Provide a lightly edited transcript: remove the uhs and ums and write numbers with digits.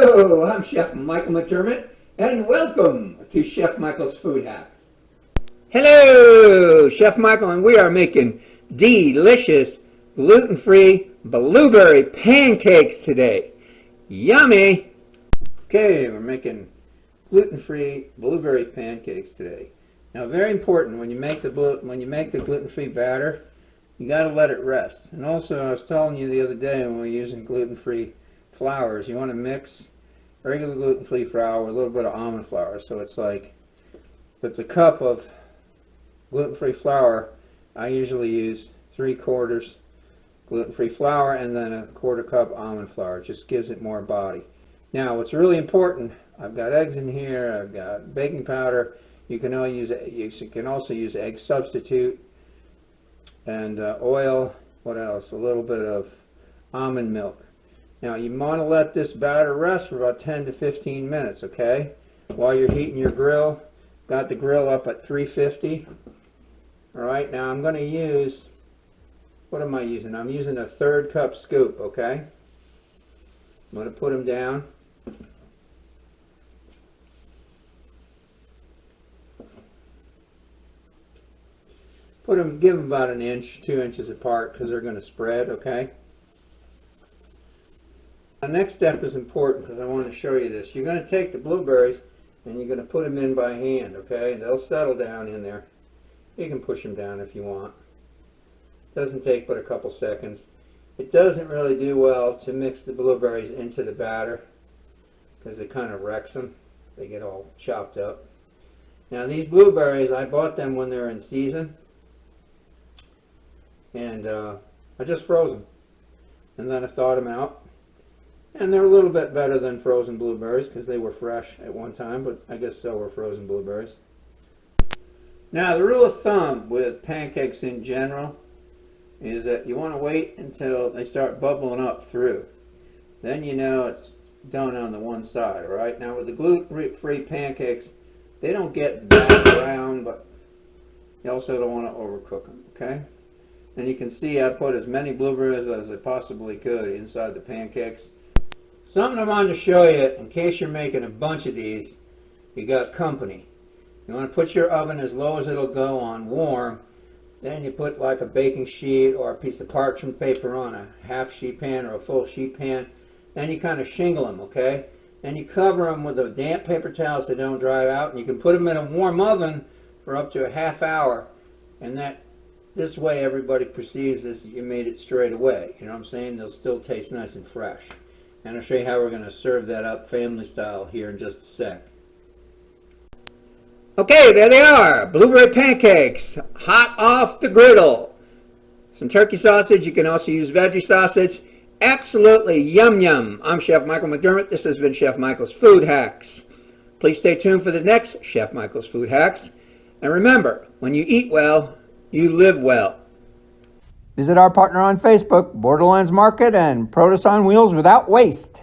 Hello, I'm Chef Michael McDermott, and welcome to Chef Michael's Food Hacks. Hello, Chef Michael, and we are making delicious gluten-free blueberry pancakes today. Yummy! Okay, we're making gluten-free blueberry pancakes today. Now, very important, when you make the gluten-free batter, you got to let it rest. And also, I was telling you the other day when we were using gluten-free flours, you want to mix regular gluten-free flour with a little bit of almond flour. So it's like, if it's a cup of gluten-free flour, I usually use 3/4 gluten-free flour and then a 1/4 cup almond flour. It just gives it more body. Now, what's really important, I've got eggs in here, I've got baking powder. You can also use egg substitute and oil. What else? A little bit of almond milk. Now, you want to let this batter rest for about 10 to 15 minutes, okay? While you're heating your grill. Got the grill up at 350. All right, now I'm going to use, what am I using? I'm using a 1/3 cup scoop, okay? I'm going to put them down. Give them about 1 inch, 2 inches apart because they're going to spread, okay? The next step is important because I want to show you this. You're going to take the blueberries and you're going to put them in by hand, okay? And they'll settle down in there. You can push them down if you want. Doesn't take but a couple seconds. It doesn't really do well to mix the blueberries into the batter because it kind of wrecks them. They get all chopped up. Now, these blueberries, I bought them when they're in season. And I just froze them. And then I thawed them out. And they're a little bit better than frozen blueberries because they were fresh at one time, but I guess so were frozen blueberries. Now, the rule of thumb with pancakes in general is that you want to wait until they start bubbling up through. Then you know it's done on the one side, all right? Now, with the gluten-free pancakes, they don't get that brown, but you also don't want to overcook them, okay? And you can see I put as many blueberries as I possibly could inside the pancakes. Something I wanted to show you, in case you're making a bunch of these, you got company. You want to put your oven as low as it'll go on warm. Then you put like a baking sheet or a piece of parchment paper on a half sheet pan or a full sheet pan. Then you kind of shingle them, okay? Then you cover them with a damp paper towel so they don't dry out. And you can put them in a warm oven for up to a half hour. And this way everybody perceives as you made it straight away. You know what I'm saying? They'll still taste nice and fresh. And I'll show you how we're going to serve that up family style here in just a sec. Okay, there they are. Blueberry pancakes, hot off the griddle. Some turkey sausage. You can also use veggie sausage. Absolutely yum yum. I'm Chef Michael McDermott. This has been Chef Michael's Food Hacks. Please stay tuned for the next Chef Michael's Food Hacks. And remember, when you eat well, you live well. Visit our partner on Facebook, Borderlands Market and Produce on Wheels Without Waste.